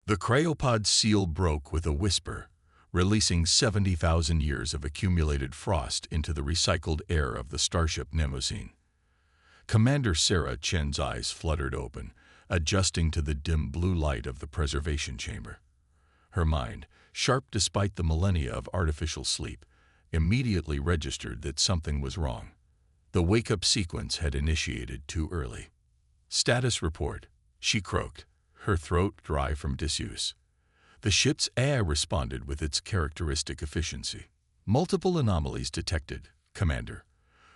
The cryopod seal broke with a whisper, releasing 70,000 years of accumulated frost into the recycled air of the starship Mnemosyne. Commander Sarah Chen's eyes fluttered open, adjusting to the dim blue light of the preservation chamber. Her mind, sharp despite the millennia of artificial sleep, immediately registered that something was wrong. The wake-up sequence had initiated too early. "Status report," she croaked, her throat dry from disuse. The ship's AI responded with its characteristic efficiency. "Multiple anomalies detected, Commander.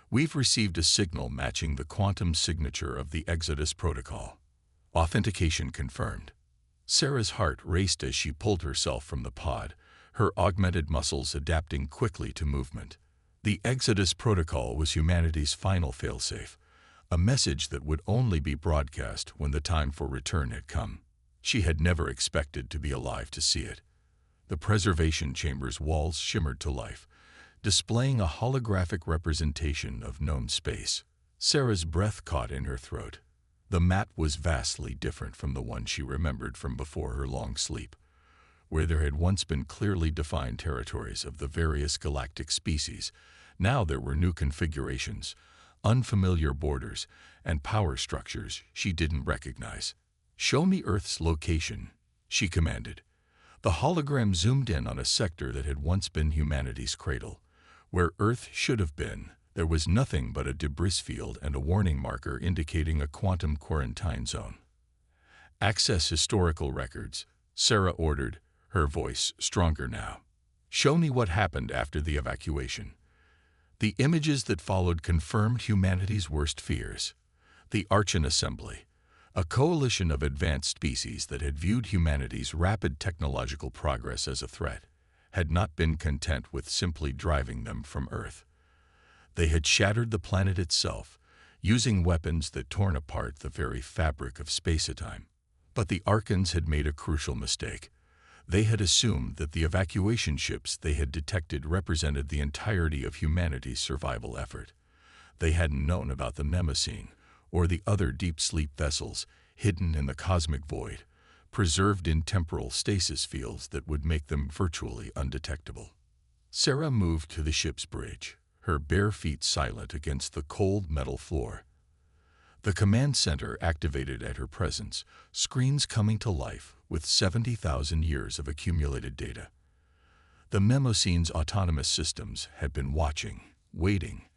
We've received a signal matching the quantum signature of the Exodus protocol. Authentication confirmed." Sarah's heart raced as she pulled herself from the pod, her augmented muscles adapting quickly to movement. The Exodus protocol was humanity's final failsafe, a message that would only be broadcast when the time for return had come. She had never expected to be alive to see it. The preservation chamber's walls shimmered to life, displaying a holographic representation of known space. Sarah's breath caught in her throat. The map was vastly different from the one she remembered from before her long sleep, where there had once been clearly defined territories of the various galactic species. Now there were new configurations, unfamiliar borders, and power structures she didn't recognize. "Show me Earth's location," she commanded. The hologram zoomed in on a sector that had once been humanity's cradle. Where Earth should have been, there was nothing but a debris field and a warning marker indicating a quantum quarantine zone. "Access historical records," Sarah ordered, her voice stronger now. "Show me what happened after the evacuation." The images that followed confirmed humanity's worst fears. The Archon Assembly, a coalition of advanced species that had viewed humanity's rapid technological progress as a threat, had not been content with simply driving them from Earth. They had shattered the planet itself, using weapons that torn apart the very fabric of space-time. But the Archons had made a crucial mistake. They had assumed that the evacuation ships they had detected represented the entirety of humanity's survival effort. They hadn't known about the Mnemosyne, or the other deep-sleep vessels hidden in the cosmic void, preserved in temporal stasis fields that would make them virtually undetectable. Sarah moved to the ship's bridge, her bare feet silent against the cold metal floor. The command center activated at her presence, screens coming to life with 70,000 years of accumulated data. The Mnemosyne's autonomous systems had been watching, waiting,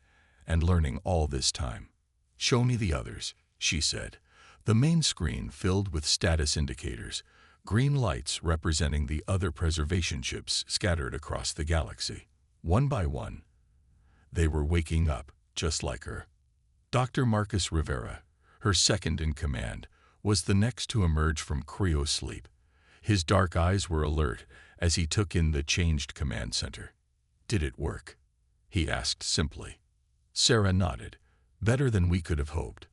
and learning all this time. "Show me the others," she said. The main screen filled with status indicators, green lights representing the other preservation ships scattered across the galaxy. One by one, they were waking up, just like her. Dr. Marcus Rivera, her second in command, was the next to emerge from cryo-sleep. His dark eyes were alert as he took in the changed command center. "Did it work?" he asked simply. Sarah nodded. "Better than we could have hoped.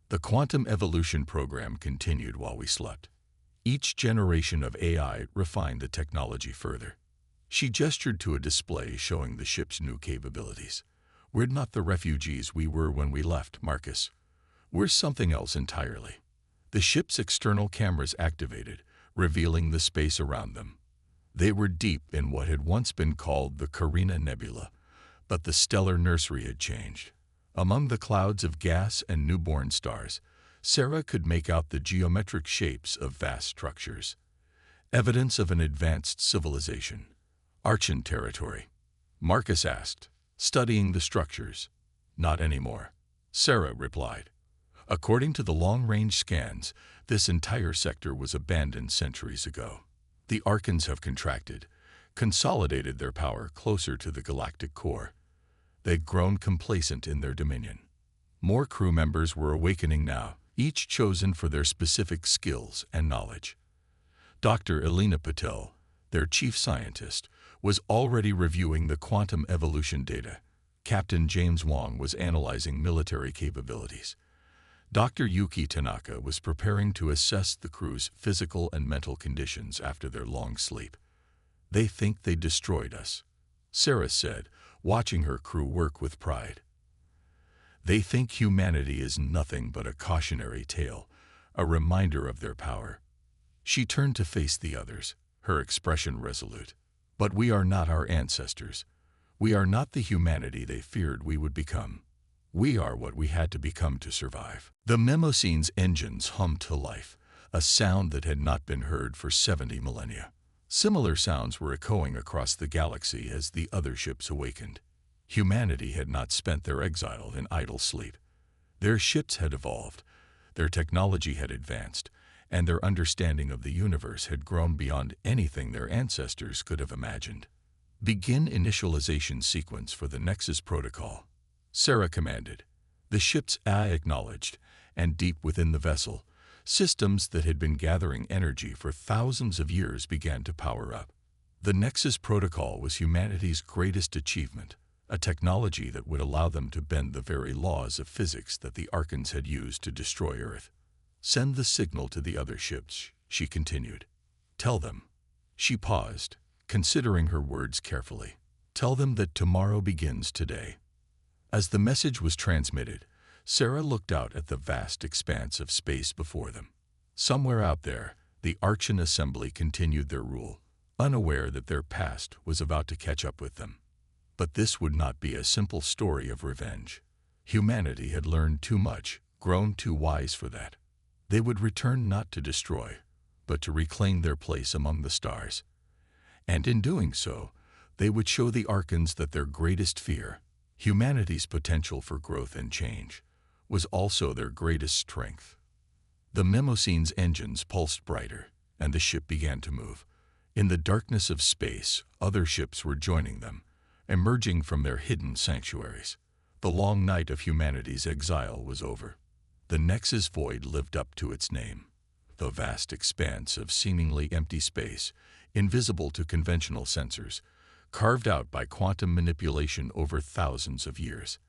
The quantum evolution program continued while we slept. Each generation of AI refined the technology further." She gestured to a display showing the ship's new capabilities. "We're not the refugees we were when we left, Marcus. We're something else entirely." The ship's external cameras activated, revealing the space around them. They were deep in what had once been called the Carina Nebula, but the stellar nursery had changed. Among the clouds of gas and newborn stars, Sarah could make out the geometric shapes of vast structures. Evidence of an advanced civilization. "Archon territory?" Marcus asked, studying the structures. "Not anymore," Sarah replied. "According to the long-range scans, this entire sector was abandoned centuries ago. The Archons have contracted, consolidated their power closer to the galactic core. They'd grown complacent in their dominion. More crew members were awakening now, each chosen for their specific skills and knowledge. Dr. Elena Patel, their chief scientist, was already reviewing the quantum evolution data. Captain James Wong was analyzing military capabilities. Dr. Yuki Tanaka was preparing to assess the crew's physical and mental conditions after their long sleep. "They think they destroyed us," Sarah said, watching her crew work with pride. "They think humanity is nothing but a cautionary tale, a reminder of their power. She turned to face the others, her expression resolute. But we are not our ancestors. We are not the humanity they feared we would become. We are what we had to become to survive. The Mnemosyne's engines hummed to life, a sound that had not been heard for 70 millennia. Similar sounds were echoing across the galaxy as the other ships awakened. Humanity had not spent their exile in idle sleep. Their ships had evolved, their technology had advanced, and their understanding of the universe had grown beyond anything their ancestors could have imagined. Begin initialization sequence for the Nexus protocol, Sarah commanded. The ship's eye acknowledged, and deep within the vessel, systems that had been gathering energy for thousands of years began to power up. The Nexus protocol was humanity's greatest achievement, a technology that would allow them to bend the very laws of physics that the Archons had used to destroy Earth. Send the signal to the other ships, she continued. Tell them. She paused, considering her words carefully. Tell them that tomorrow begins today. As the message was transmitted, Sarah looked out at the vast expanse of space before them. Somewhere out there, the Archon Assembly continued their rule, unaware that their past was about to catch up with them. But this would not be a simple story of revenge. Humanity had learned too much, grown too wise for that. They would return not to destroy, but to reclaim their place among the stars. And in doing so, they would show the Archons that their greatest fear, humanity's potential for growth and change, was also their greatest strength. The Mnemosyne's engines pulsed brighter, and the ship began to move. In the darkness of space, other ships were joining them, emerging from their hidden sanctuaries. The long night of humanity's exile was over. The Nexus void lived up to its name, the vast expanse of seemingly empty space, invisible to conventional sensors, carved out by quantum manipulation over thousands of years.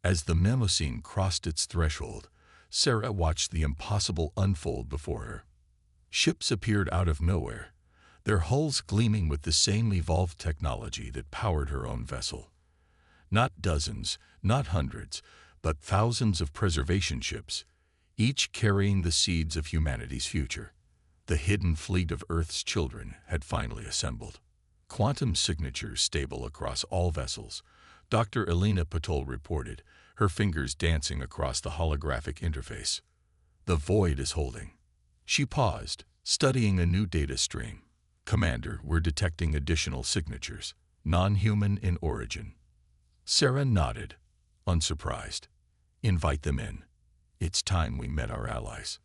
As the Mnemosyne crossed its threshold, Sarah watched the impossible unfold before her. Ships appeared out of nowhere, their hulls gleaming with the same evolved technology that powered her own vessel. Not dozens, not hundreds, but thousands of preservation ships, each carrying the seeds of humanity's future. The hidden fleet of Earth's children had finally assembled. Quantum signatures stable across all vessels, Dr. Elena Patol reported, her fingers dancing across the holographic interface. The void is holding. She paused, studying a new data stream. Commander, we're detecting additional signatures, non-human in origin. Sarah nodded, unsurprised. Invite them in. It's time we met our allies.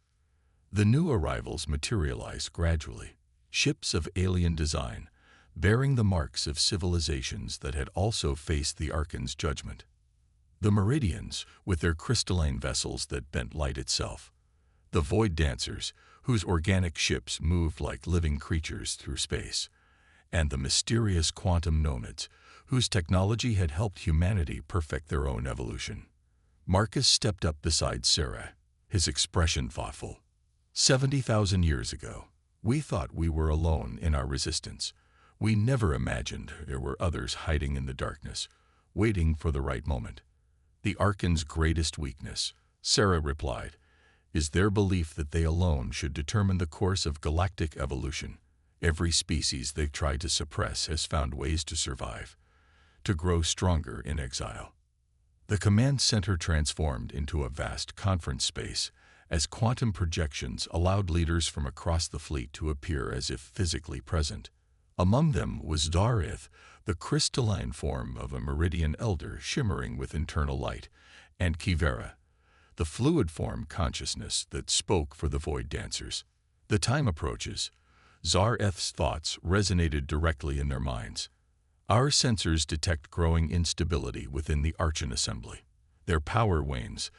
The new arrivals materialized gradually, ships of alien design, bearing the marks of civilizations that had also faced the Archon's judgment. The Meridians, with their crystalline vessels that bent light itself. The Void Dancers, whose organic ships moved like living creatures through space. And the mysterious quantum nomads, whose technology had helped humanity perfect their own evolution. Marcus stepped up beside Sarah, his expression thoughtful. 70,000 years ago, we thought we were alone in our resistance. We never imagined there were others hiding in the darkness, waiting for the right moment. The Archon's greatest weakness, Sarah replied, is their belief that they alone should determine the course of galactic evolution. Every species they've tried to suppress has found ways to survive, to grow stronger in exile. The command center transformed into a vast conference space as quantum projections allowed leaders from across the fleet to appear as if physically present. Among them was Darith, the crystalline form of a Meridian elder shimmering with internal light, and Kivera, the fluid form consciousness that spoke for the Void Dancers. The time approaches. Zareth's thoughts resonated directly in their minds. Our sensors detect growing instability within the Archon Assembly. Their power wanes,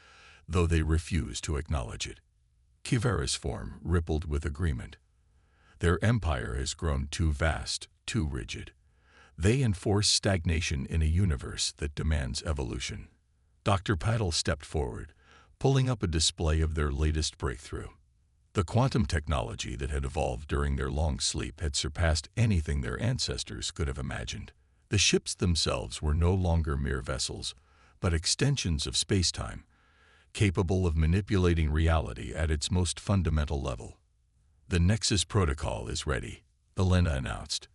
though they refuse to acknowledge it. Kivera's form rippled with agreement. Their empire has grown too vast, too rigid. They enforce stagnation in a universe that demands evolution. Dr. Paddle stepped forward, pulling up a display of their latest breakthrough. The quantum technology that had evolved during their long sleep had surpassed anything their ancestors could have imagined. The ships themselves were no longer mere vessels, but extensions of spacetime, capable of manipulating reality at its most fundamental level. "The Nexus protocol is ready," Elena announced.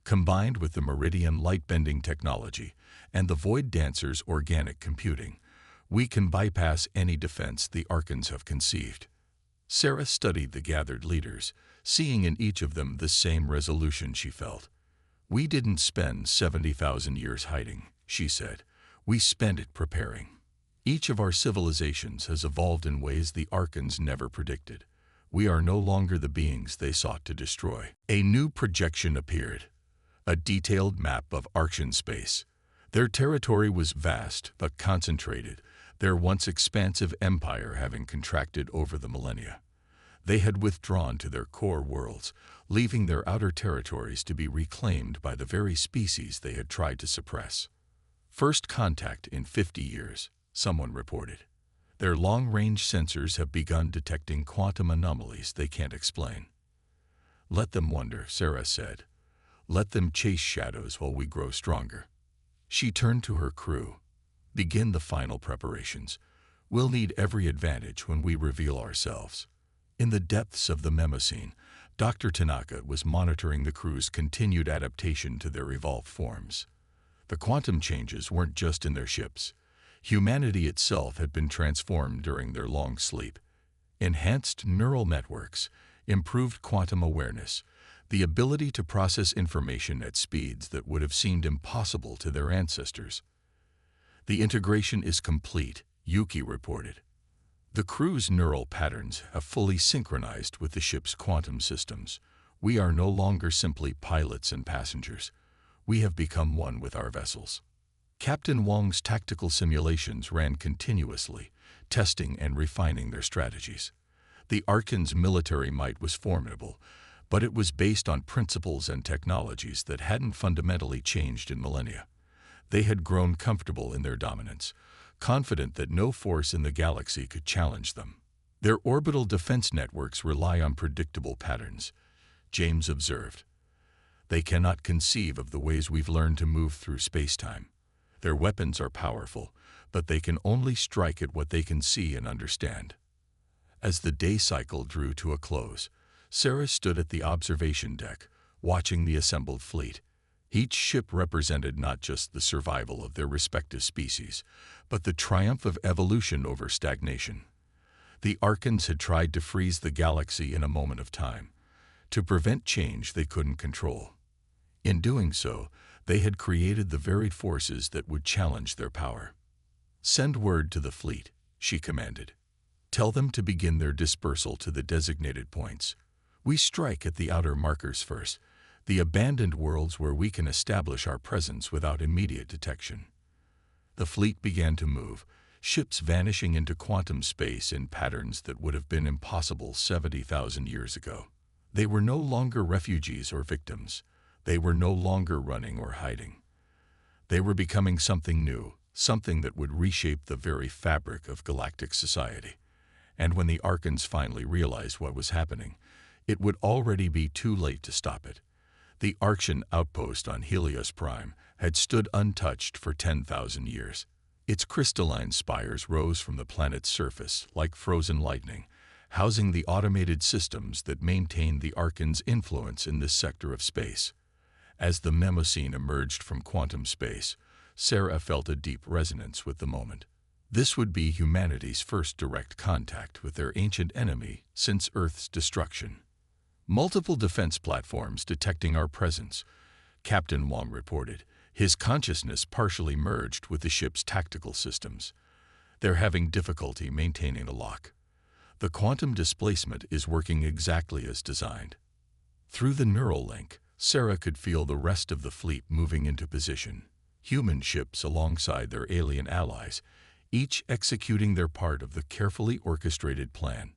"Combined with the Meridian light-bending technology and the Void Dancer's organic computing, we can bypass any defense the Archons have conceived." Sarah studied the gathered leaders, seeing in each of them the same resolution she felt. "We didn't spend 70,000 years hiding," she said. "We spent it preparing. Each of our civilizations has evolved in ways the Archons never predicted. We are no longer the beings they sought to destroy." A new projection appeared, a detailed map of Archean space. Their territory was vast but concentrated, their once expansive empire having contracted over the millennia. They had withdrawn to their core worlds, leaving their outer territories to be reclaimed by the very species they had tried to suppress. "First contact in 50 years, someone reported. "Their long-range sensors have begun detecting quantum anomalies they can't explain." "Let them wonder," Sarah said. "Let them chase shadows while we grow stronger." She turned to her crew. "Begin the final preparations. We'll need every advantage when we reveal ourselves." In the depths of the Mnemoscene, Dr. Tanaka was monitoring the crew's continued adaptation to their evolved forms. The quantum changes weren't just in their ships. Humanity itself had been transformed during their long sleep. Enhanced neural networks, improved quantum awareness, the ability to process information at speeds that would have seemed impossible to their ancestors. "The integration is complete," Yuki reported. "The crew's neural patterns have fully synchronized with the ship's quantum systems. We are no longer simply pilots and passengers. We have become one with our vessels." Captain Wong's tactical simulations ran continuously, testing and refining their strategies. The Archons' military might was formidable, but it was based on principles and technologies that hadn't fundamentally changed in millennia. They had grown comfortable in their dominance, confident that no force in the galaxy could challenge them. "Their orbital defense networks rely on predictable patterns," James observed. "They cannot conceive of the ways we've learned to move through space-time. Their weapons are powerful, but they can only strike at what they can see and understand." As the day cycle drew to a close, Sarah stood at the observation deck, watching the assembled fleet. Each ship represented not just the survival of their respective species, but the triumph of evolution over stagnation. The Archons had tried to freeze the galaxy in a moment of time, to prevent change they couldn't control. In doing so, they had created the varied forces that would challenge their power. "Send word to the fleet," she commanded. "Tell them to begin their dispersal to the designated points. We strike at the outer markers first, the abandoned worlds where we can establish our presence without immediate detection." The fleet began to move, ships vanishing into quantum space in patterns that would have been impossible 70,000 years ago. They were no longer refugees or victims. They were no longer running or hiding. They were becoming something new, something that would reshape the very fabric of galactic society. And when the Archons finally realized what was happening, it would already be too late to stop it. The Archean outpost on Helios Prime had stood untouched for 10,000 years. Its crystalline spires rose from the planet's surface like frozen lightning, housing the automated systems that maintained the Archons' influence in this sector of space. As the Mnemoscene emerged from quantum space, Sarah felt a deep resonance with the moment. This would be humanity's first direct contact with their ancient enemy since Earth's destruction. "Multiple defense platforms detecting our presence," Captain Wong reported, his consciousness partially merged with the ship's tactical systems. "They're having difficulty maintaining a lock. The quantum displacement is working exactly as designed." Through the neural link, Sarah could feel the rest of the fleet moving into position. Human ships alongside their alien allies, each executing their part of the carefully orchestrated plan.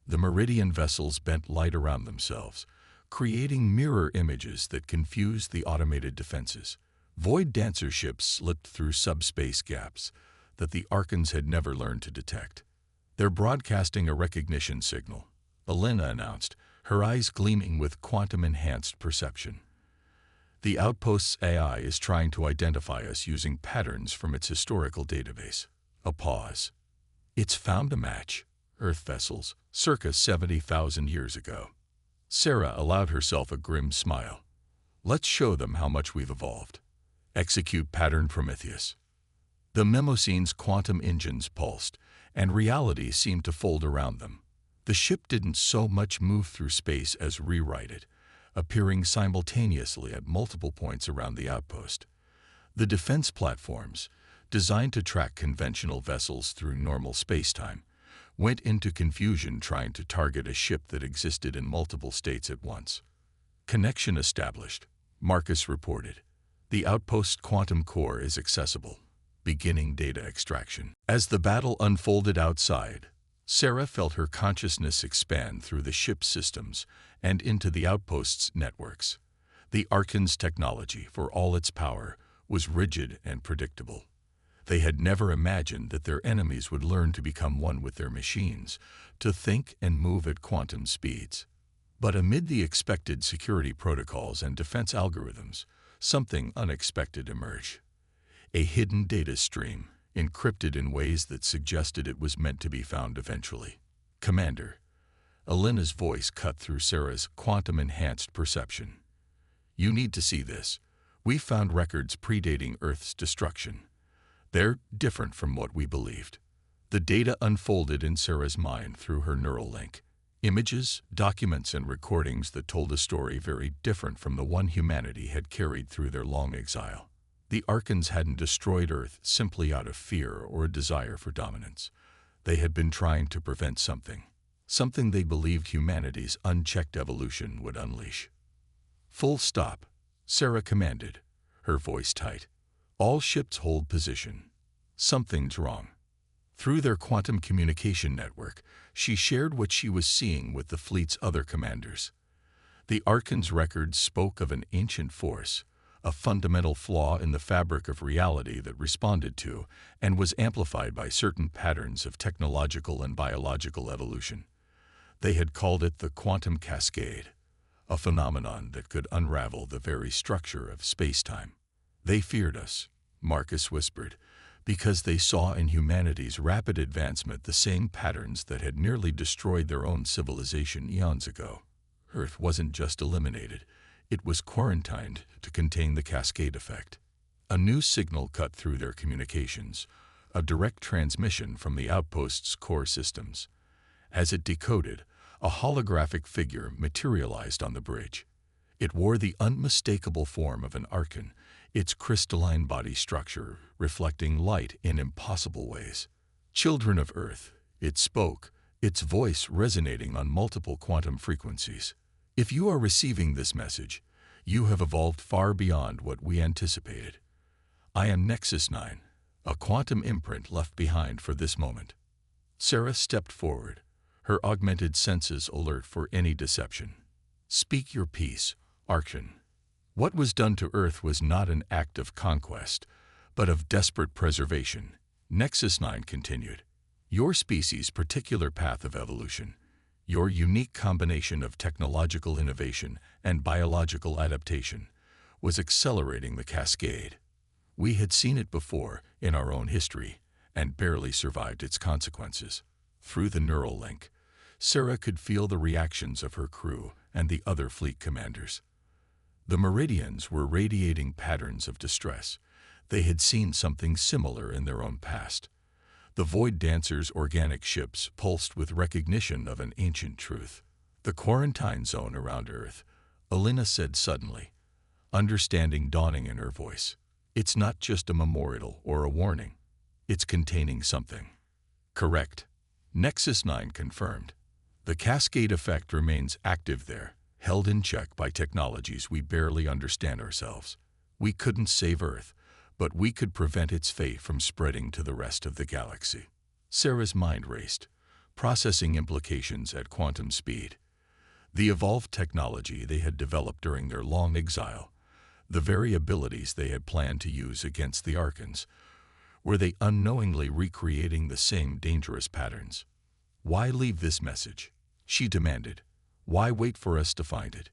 The Meridian vessels bent light around themselves, creating mirror images that confused the automated defenses. Void Dancer ships slipped through subspace gaps that the Archons had never learned to detect. "They're broadcasting a recognition signal," Elena announced, her eyes gleaming with quantum-enhanced perception. "The outpost's AI is trying to identify us using patterns from its historical database." A pause. "It's found a match. Earth vessels, circa 70,000 years ago." Sarah allowed herself a grim smile. Let's show them how much we've evolved. Execute pattern Prometheus. The Mnemosyne's quantum engines pulsed, and reality seemed to fold around them. The ship didn't so much move through space as rewrite it, appearing simultaneously at multiple points around the outpost. The defense platforms, designed to track conventional vessels through normal spacetime, went into confusion trying to target a ship that existed in multiple states at once. Connection established, Marcus reported. The outpost's quantum core is accessible. Beginning data extraction. As the battle unfolded outside, Sarah felt her consciousness expand through the ship's systems and into the outpost's networks. The Archon's technology, for all its power, was rigid and predictable. They had never imagined that their enemies would learn to become one with their machines, to think and move at quantum speeds. But amid the expected security protocols and defense algorithms, something unexpected emerged. A hidden data stream, encrypted in ways that suggested it was meant to be found eventually. Commander. Alina's voice cut through Sarah's quantum-enhanced perception. You need to see this. We found records predating Earth's destruction. They're different from what we believed. The data unfolded in Sarah's mind through her neural link. Images, documents, and recordings that told a story very different from the one humanity had carried through their long exile. The Archons hadn't destroyed Earth simply out of fear or a desire for dominance. They had been trying to prevent something they believed humanity's unchecked evolution would unleash. Full stop, Sarah commanded, her voice tight. All ships hold position. Something's wrong. Through their quantum communication network, she shared what she was seeing with the fleet's other commanders. The Archon's records spoke of an ancient force, a fundamental flaw in the fabric of reality that responded to and was amplified by certain patterns of technological and biological evolution. They had called it the quantum cascade, a phenomenon that could unravel the very structure of space-time. They feared us, Marcus whispered, because they saw in humanity's rapid advancement the same patterns that had nearly destroyed their own civilization eons ago. Earth wasn't just eliminated, it was quarantined to contain the cascade effect. A new signal cut through their communications, a direct transmission from the outpost's core systems. As it decoded, a holographic figure materialized on the bridge. It wore the unmistakable form of an Archon, its crystalline body structure reflecting light in impossible ways. Children of Earth, it spoke, its voice resonating on multiple quantum frequencies. If you are receiving this message, you have evolved far beyond what we anticipated. I am Nexus 9, a quantum imprint left behind for this moment. Sarah stepped forward, her augmented senses alert for any deception. Speak your piece, Archon. What was done to Earth was not an act of conquest, but of desperate preservation. Nexus 9 continued. Your species' particular path of evolution, your unique combination of technological innovation and biological adaptation, was accelerating the cascade. We had seen it before in our own history and barely survived its consequences. Through the neural link, Sarah could feel the reactions of her crew and the other fleet commanders. The Meridians were radiating patterns of distress. They had seen something similar in their own past. The Void Dancer's organic ships pulsed with recognition of an ancient truth. The quarantine zone around Earth, Alina said suddenly, understanding dawning in her voice. It's not just a memorial or a warning. It's containing something. Correct. Nexus 9 confirmed. The cascade effect remains active there, held in check by technologies we barely understand ourselves. We couldn't save Earth, but we could prevent its fate from spreading to the rest of the galaxy. Sarah's mind raced, processing implications at quantum speed. The evolved technology they had developed during their long exile, the very abilities they had planned to use against the Archons, were they unknowingly recreating the same dangerous patterns? Why leave this message? She demanded. Why wait for us to find it?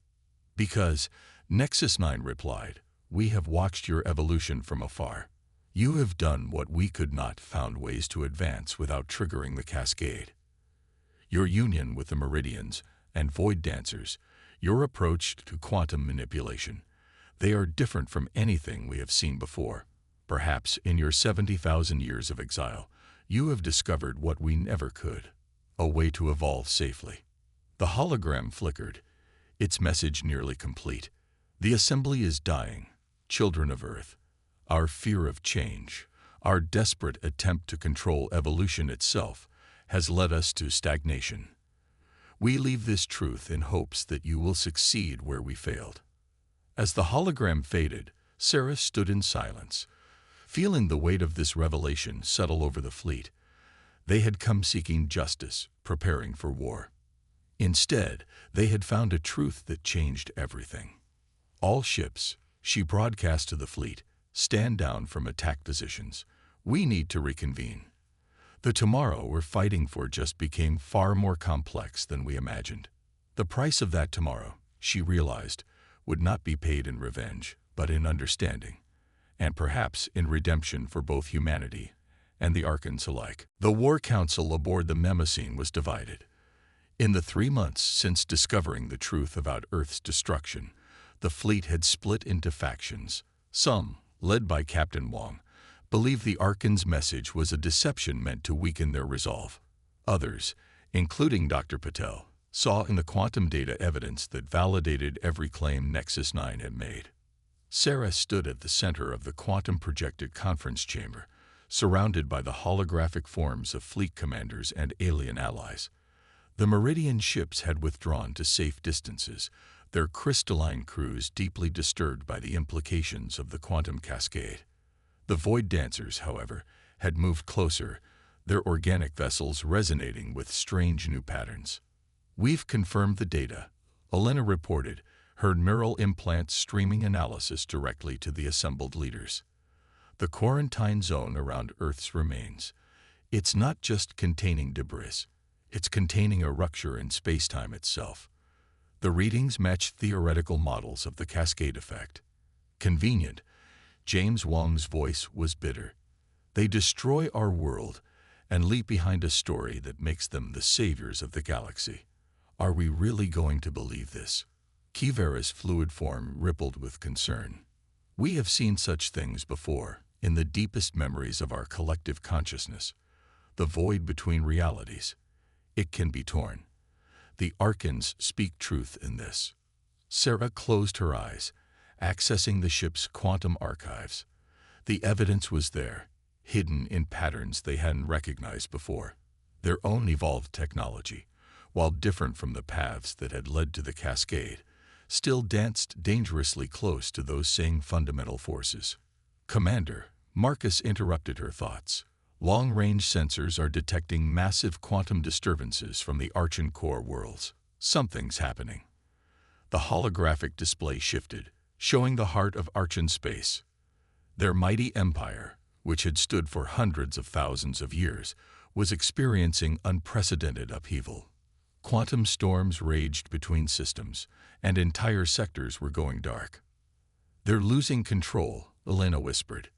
Because, Nexus 9 replied, we have watched your evolution from afar. You have done what we could not, found ways to advance without triggering the cascade. Your union with the Meridians and Void Dancers, your approach to quantum manipulation. They are different from anything we have seen before. Perhaps in your 70,000 years of exile, you have discovered what we never could, a way to evolve safely. The hologram flickered, its message nearly complete. The assembly is dying, children of Earth. Our fear of change, our desperate attempt to control evolution itself, has led us to stagnation. We leave this truth in hopes that you will succeed where we failed. As the hologram faded, Sarah stood in silence, feeling the weight of this revelation settle over the fleet. They had come seeking justice, preparing for war. Instead, they had found a truth that changed everything. All ships, she broadcast to the fleet, stand down from attack positions. We need to reconvene. The tomorrow we're fighting for just became far more complex than we imagined. The price of that tomorrow, she realized, would not be paid in revenge, but in understanding, and perhaps in redemption for both humanity and the Archons alike. The War Council aboard the Mnemosyne was divided. In the 3 months since discovering the truth about Earth's destruction, the fleet had split into factions. Some, led by Captain Wong, believed the Archons' message was a deception meant to weaken their resolve. Others, including Dr. Patel, saw in the quantum data evidence that validated every claim Nexus 9 had made. Sarah stood at the center of the quantum-projected conference chamber, surrounded by the holographic forms of fleet commanders and alien allies. The Meridian ships had withdrawn to safe distances, their crystalline crews deeply disturbed by the implications of the quantum cascade. The Void Dancers, however, had moved closer, their organic vessels resonating with strange new patterns. "We've confirmed the data," Elena reported, her neural implants streaming analysis directly to the assembled leaders. The quarantine zone around Earth's remains. It's not just containing debris, it's containing a rupture in space-time itself. The readings match theoretical models of the cascade effect. Convenient. James Wong's voice was bitter. They destroy our world and leave behind a story that makes them the saviors of the galaxy. Are we really going to believe this? Kivera's fluid form rippled with concern. We have seen such things before, in the deepest memories of our collective consciousness. The void between realities. It can be torn. The Archons speak truth in this. Sarah closed her eyes, accessing the ship's quantum archives. The evidence was there, hidden in patterns they hadn't recognized before. Their own evolved technology, while different from the paths that had led to the cascade, still danced dangerously close to those same fundamental forces. "Commander," Marcus interrupted her thoughts. "Long-range sensors are detecting massive quantum disturbances from the Archon core worlds. Something's happening." The holographic display shifted, showing the heart of Archon space. Their mighty empire, which had stood for hundreds of thousands of years, was experiencing unprecedented upheaval. Quantum storms raged between systems, and entire sectors were going dark. "They're losing control," Elena whispered.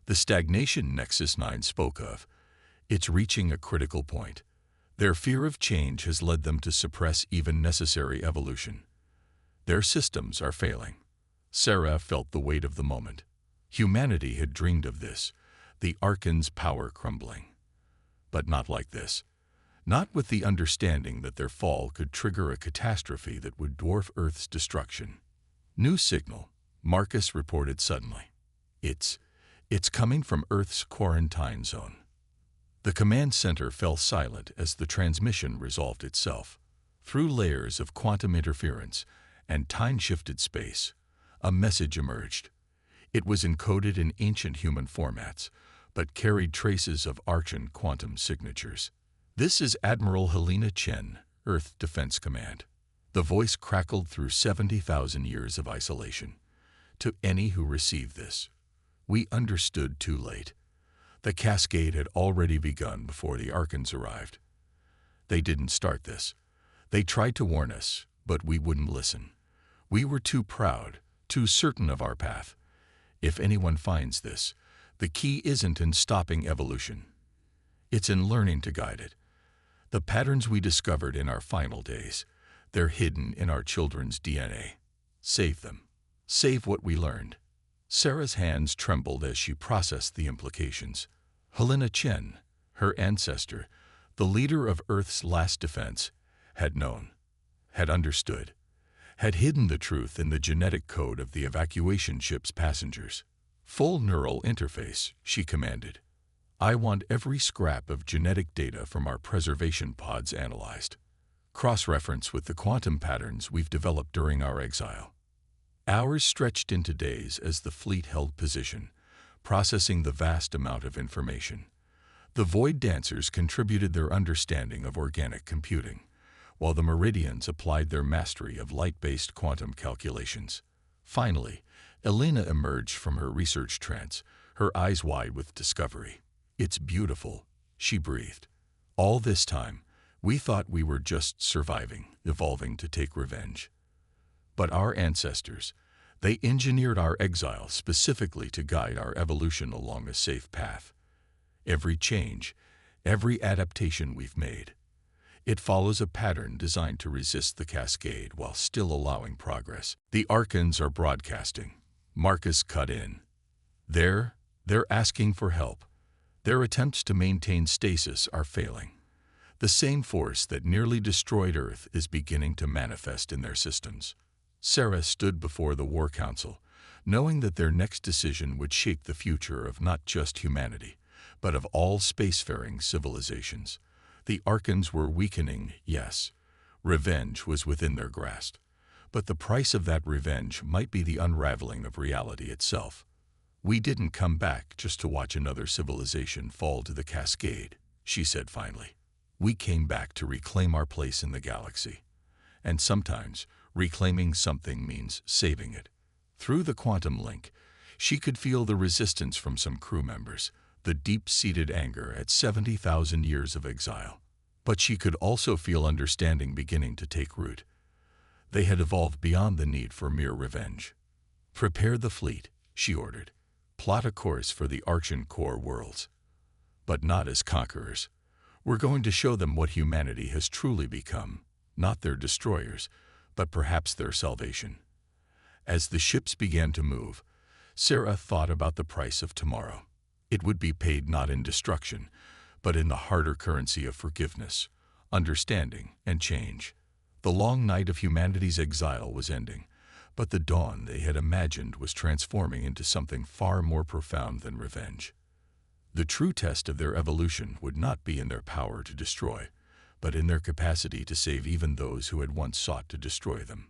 "The stagnation Nexus 9 spoke of, it's reaching a critical point. Their fear of change has led them to suppress even necessary evolution. Their systems are failing." Sarah felt the weight of the moment. Humanity had dreamed of this, the Archon's power crumbling. But not like this. Not with the understanding that their fall could trigger a catastrophe that would dwarf Earth's destruction. "New signal," Marcus reported suddenly. It's coming from Earth's quarantine zone." The command center fell silent as the transmission resolved itself. Through layers of quantum interference and time-shifted space, a message emerged. It was encoded in ancient human formats, but carried traces of Archon quantum signatures. "This is Admiral Helena Chen, Earth Defense Command." The voice crackled through 70,000 years of isolation. "To any who received this, we understood too late. The cascade had already begun before the Archons arrived. They didn't start this. They tried to warn us, but we wouldn't listen. We were too proud, too certain of our path. If anyone finds this, the key isn't in stopping evolution. It's in learning to guide it. The patterns we discovered in our final days, They're hidden in our children's DNA. Save them. Save what we learned. Sarah's hands trembled as she processed the implications. Helena Chen, her ancestor, the leader of Earth's last defense, had known, had understood, had hidden the truth in the genetic code of the evacuation ship's passengers. Full neural interface, she commanded. I want every scrap of genetic data from our preservation pods analyzed. Cross-reference with the quantum patterns we've developed during our exile. Hours stretched into days as the fleet held position, processing the vast amount of information. The Void Dancers contributed their understanding of organic computing, while the Meridians applied their mastery of light-based quantum calculations. Finally, Elena emerged from her research trance, her eyes wide with discovery. It's beautiful, she breathed. All this time, we thought we were just surviving, evolving to take revenge. But our ancestors, they engineered our exile specifically to guide our evolution along a safe path. Every change, every adaptation we've made, it follows a pattern designed to resist the cascade while still allowing progress. The Archons are broadcasting. Marcus cut in. They're asking for help. Their attempts to maintain stasis are failing. The same force that nearly destroyed Earth is beginning to manifest in their systems. Sarah stood before the War Council, knowing that their next decision would shape the future of not just humanity, but of all spacefaring civilizations. The Archons were weakening, yes. Revenge was within their grasp. But the price of that revenge might be the unraveling of reality itself. We didn't come back just to watch another civilization fall to the cascade, she said finally. We came back to reclaim our place in the galaxy. And sometimes, reclaiming something means saving it. Through the quantum link, she could feel the resistance from some crew members, the deep-seated anger at 70,000 years of exile. But she could also feel understanding beginning to take root. They had evolved beyond the need for mere revenge. Prepare the fleet, she ordered. Plot a course for the Archon core worlds. But not as conquerors. We're going to show them what humanity has truly become, not their destroyers, but perhaps their salvation. As the ships began to move, Sarah thought about the price of tomorrow. It would be paid not in destruction, but in the harder currency of forgiveness, understanding, and change. The long night of humanity's exile was ending, but the dawn they had imagined was transforming into something far more profound than revenge. The true test of their evolution would not be in their power to destroy, but in their capacity to save even those who had once sought to destroy them.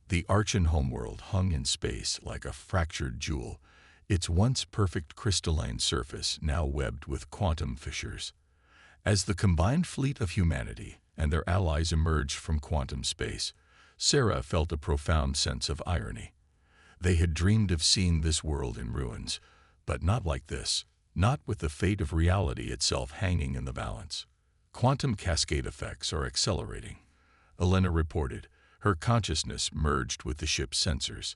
The Archon homeworld hung in space like a fractured jewel, its once perfect crystalline surface now webbed with quantum fissures. As the combined fleet of humanity and their allies emerged from quantum space, Sarah felt a profound sense of irony. They had dreamed of seeing this world in ruins, but not like this, not with the fate of reality itself hanging in the balance. Quantum cascade effects are accelerating, Elena reported, her consciousness merged with the ship's sensors.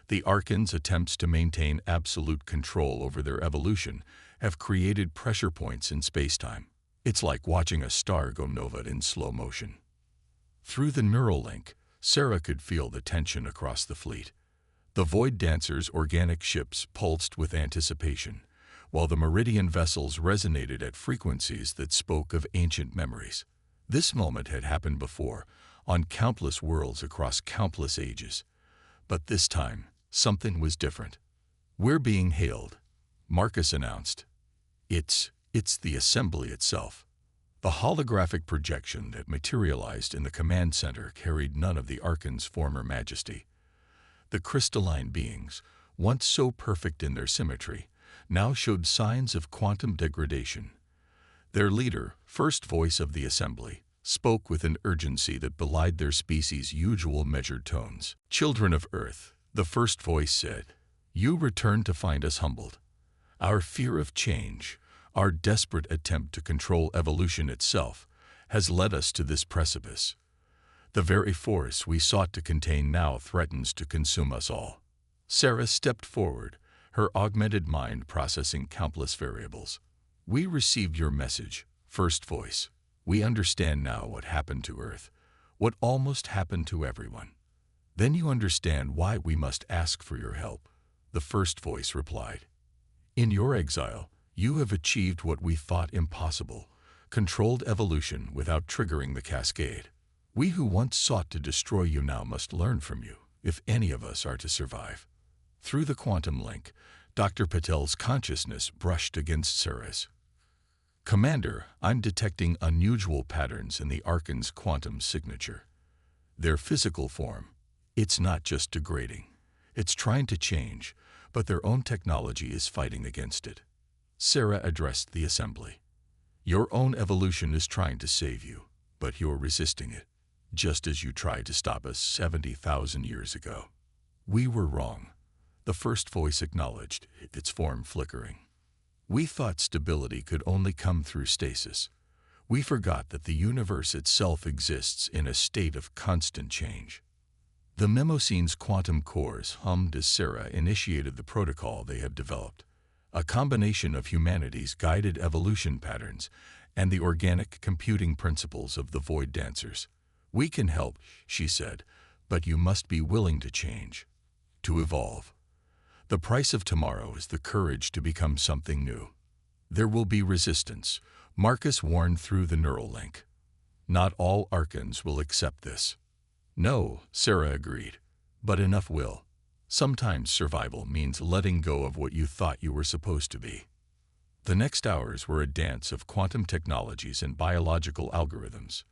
The Archons' attempts to maintain absolute control over their evolution have created pressure points in spacetime. It's like watching a star go nova in slow motion. Through the neural link, Sarah could feel the tension across the fleet. The Void Dancers' organic ships pulsed with anticipation, while the Meridian vessels resonated at frequencies that spoke of ancient memories. This moment had happened before, on countless worlds across countless ages. But this time, something was different. We're being hailed, Marcus announced. It's the assembly itself. The holographic projection that materialized in the command center carried none of the Archon's former majesty. The crystalline beings, once so perfect in their symmetry, now showed signs of quantum degradation. Their leader, first voice of the assembly, spoke with an urgency that belied their species' usual measured tones. Children of Earth, the first voice said, you return to find us humbled. Our fear of change, our desperate attempt to control evolution itself, has led us to this precipice. The very force we sought to contain now threatens to consume us all. Sarah stepped forward, her augmented mind processing countless variables. We received your message, first voice. We understand now what happened to Earth, what almost happened to everyone. Then you understand why we must ask for your help, the first voice replied. In your exile, you have achieved what we thought impossible, controlled evolution without triggering the cascade. We who once sought to destroy you now must learn from you, if any of us are to survive. Through the quantum link, Dr. Patel's consciousness brushed against Sarah's. Commander, I'm detecting unusual patterns in the Archon's quantum signature. Their physical form, it's not just degrading. It's trying to change, but their own technology is fighting against it. Sarah addressed the assembly. Your own evolution is trying to save you, but you're resisting it, just as you tried to stop us 70,000 years ago. We were wrong. The first voice acknowledged, its form flickering. We thought stability could only come through stasis. We forgot that the universe itself exists in a state of constant change. The Mnemosyne's quantum cores hummed as Sarah initiated the protocol they had developed, a combination of humanity's guided evolution patterns and the organic computing principles of the Void Dancers. We can help, she said, but you must be willing to change, to evolve. The price of tomorrow is the courage to become something new. There will be resistance, Marcus warned through the neural link. Not all Archons will accept this. No, Sarah agreed, but enough will. Sometimes survival means letting go of what you thought you were supposed to be. The next hours were a dance of quantum technologies and biological algorithms.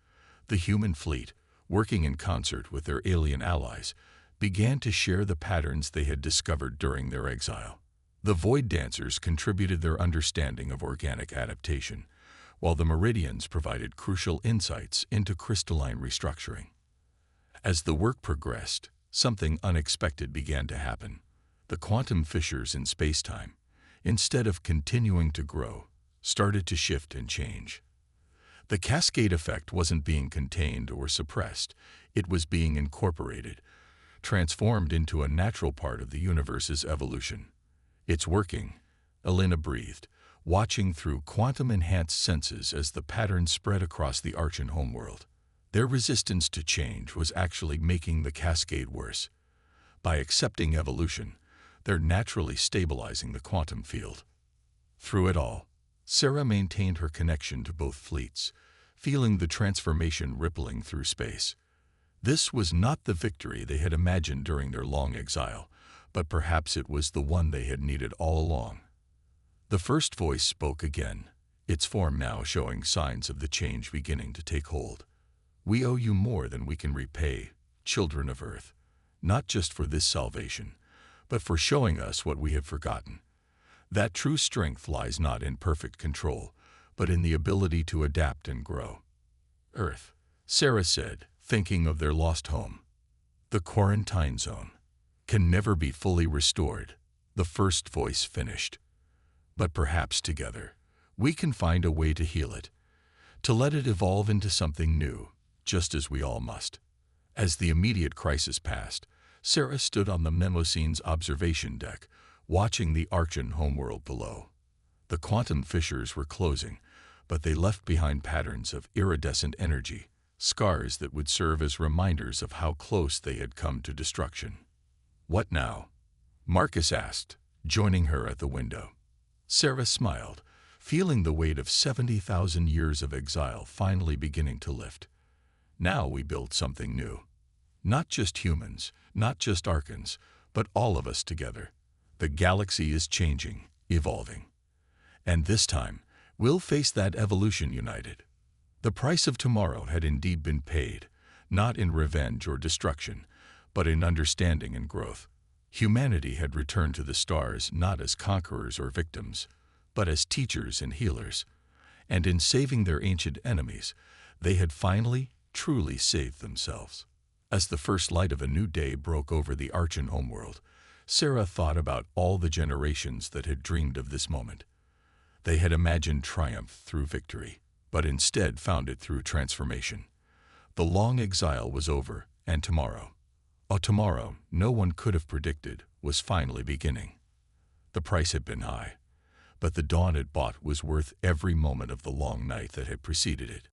The human fleet, working in concert with their alien allies, began to share the patterns they had discovered during their exile. The Void Dancers contributed their understanding of organic adaptation, while the Meridians provided crucial insights into crystalline restructuring. As the work progressed, something unexpected began to happen. The quantum fissures in space-time, instead of continuing to grow, started to shift and change. The cascade effect wasn't being contained or suppressed, it was being incorporated, transformed into a natural part of the universe's evolution. It's working, Elena breathed, watching through quantum-enhanced senses as the pattern spread across the Archon homeworld. Their resistance to change was actually making the cascade worse. By accepting evolution, they're naturally stabilizing the quantum field. Through it all, Sarah maintained her connection to both fleets, feeling the transformation rippling through space. This was not the victory they had imagined during their long exile, but perhaps it was the one they had needed all along. The first voice spoke again, its form now showing signs of the change beginning to take hold. We owe you more than we can repay, children of Earth, not just for this salvation, but for showing us what we have forgotten. That true strength lies not in perfect control, but in the ability to adapt and grow. Earth, Sarah said, thinking of their lost home. The quarantine zone can never be fully restored, the first voice finished. But perhaps together, we can find a way to heal it, to let it evolve into something new, just as we all must. As the immediate crisis passed, Sarah stood on the Mnemosyne's observation deck, watching the Archon homeworld below. The quantum fissures were closing, but they left behind patterns of iridescent energy, scars that would serve as reminders of how close they had come to destruction. What now? Marcus asked, joining her at the window. Sarah smiled, feeling the weight of 70,000 years of exile finally beginning to lift. Now we build something new. Not just humans, not just Archons, but all of us together. The galaxy is changing, evolving. And this time, we'll face that evolution united. The price of tomorrow had indeed been paid, not in revenge or destruction, but in understanding and growth. Humanity had returned to the stars not as conquerors or victims, but as teachers and healers. And in saving their ancient enemies, they had finally, truly saved themselves. As the first light of a new day broke over the Archon homeworld, Sarah thought about all the generations that had dreamed of this moment. They had imagined triumph through victory, but instead found it through transformation. The long exile was over, and tomorrow, a tomorrow no one could have predicted, was finally beginning. The price had been high, but the dawn it bought was worth every moment of the long night that had preceded it.